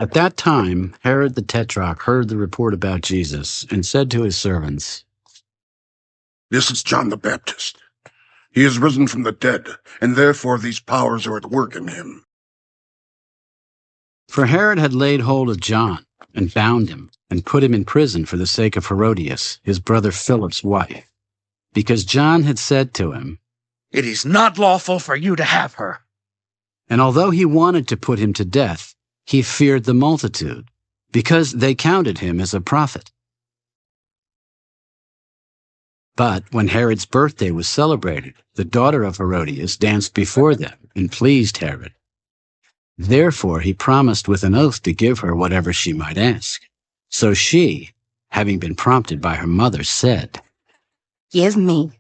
At that time, Herod the Tetrarch heard the report about Jesus and said to his servants, "This is John the Baptist. He is risen from the dead, and therefore these powers are at work in him." For Herod had laid hold of John and bound him and put him in prison for the sake of Herodias, his brother Philip's wife, because John had said to him, "It is not lawful for you to have her." And although he wanted to put him to death, he feared the multitude, because they counted him as a prophet. But when Herod's birthday was celebrated, the daughter of Herodias danced before them and pleased Herod. Therefore he promised with an oath to give her whatever she might ask. So she, having been prompted by her mother, said, "Give me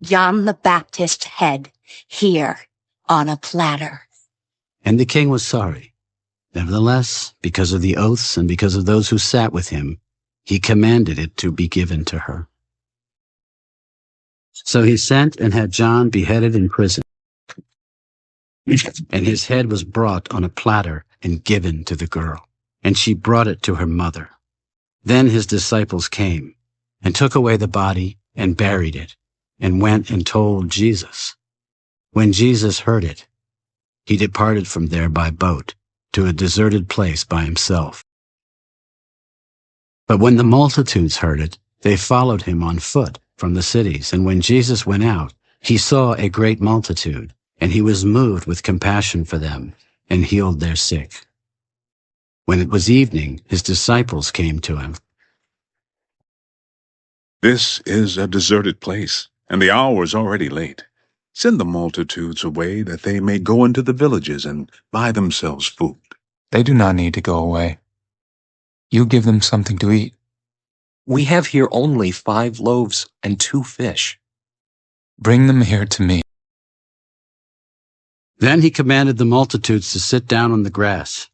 John the Baptist's head here on a platter." And the king was sorry. Nevertheless, because of the oaths and because of those who sat with him, he commanded it to be given to her. So he sent and had John beheaded in prison. And his head was brought on a platter and given to the girl, and she brought it to her mother. Then his disciples came and took away the body and buried it, and went and told Jesus. When Jesus heard it, he departed from there by boat to a deserted place by himself. But when the multitudes heard it, they followed him on foot from the cities. And when Jesus went out, he saw a great multitude, and he was moved with compassion for them, and healed their sick. When it was evening, his disciples came to him. "This is a deserted place, and the hour is already late. Send the multitudes away, that they may go into the villages and buy themselves food." They do not need to go away. You give them something to eat. We have here only 5 loaves and 2 fish. Bring them here to me. Then he commanded the multitudes to sit down on the grass.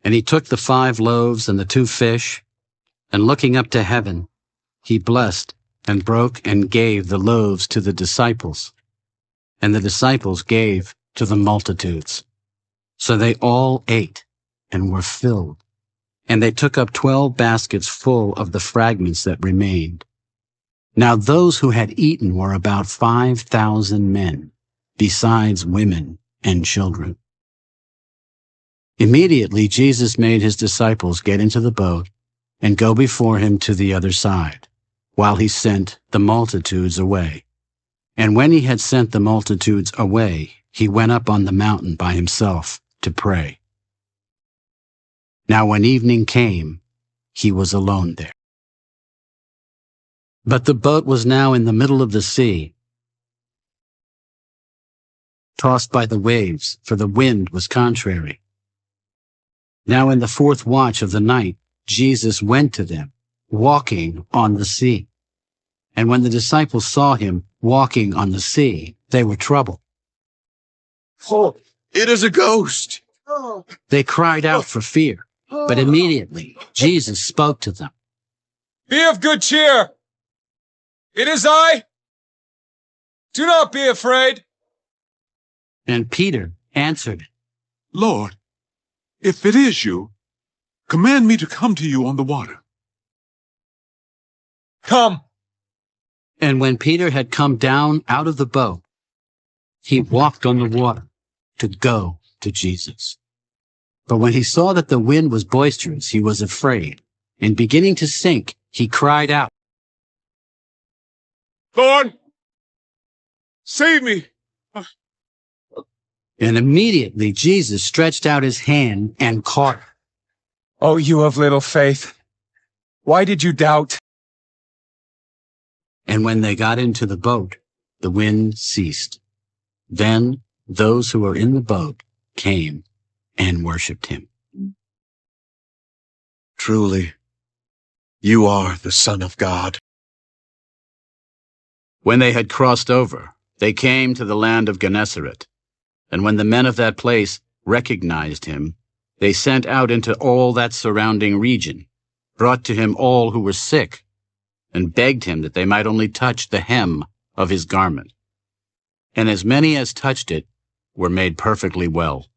And he took the 5 loaves and the 2 fish, and looking up to heaven, he blessed and broke and gave the loaves to the disciples, and the disciples gave to the multitudes. So they all ate and were filled, and they took up 12 baskets full of the fragments that remained. Now those who had eaten were about 5,000 men, besides women and children. Immediately Jesus made his disciples get into the boat and go before him to the other side, while he sent the multitudes away. And when he had sent the multitudes away, he went up on the mountain by himself to pray. Now when evening came, he was alone there. But the boat was now in the middle of the sea, tossed by the waves, for the wind was contrary. Now in the 4th watch of the night, Jesus went to them, walking on the sea. And when the disciples saw him walking on the sea, they were troubled. "Oh, it is a ghost!" They cried out for fear, but immediately Jesus spoke to them. "Be of good cheer! It is I! Do not be afraid!" And Peter answered, "Lord, if it is you, command me to come to you on the water." "Come!" And when Peter had come down out of the boat, he walked on the water to go to Jesus. But when he saw that the wind was boisterous, he was afraid, and beginning to sink, he cried out, "Lord, save me!" And immediately Jesus stretched out his hand and caught her. "Oh, you of little faith, why did you doubt?" And when they got into the boat, the wind ceased. Then those who were in the boat came and worshipped him. Truly, you are the Son of God. When they had crossed over, they came to the land of Gennesaret. And when the men of that place recognized him, they sent out into all that surrounding region, brought to him all who were sick, and begged him that they might only touch the hem of his garment. And as many as touched it were made perfectly well.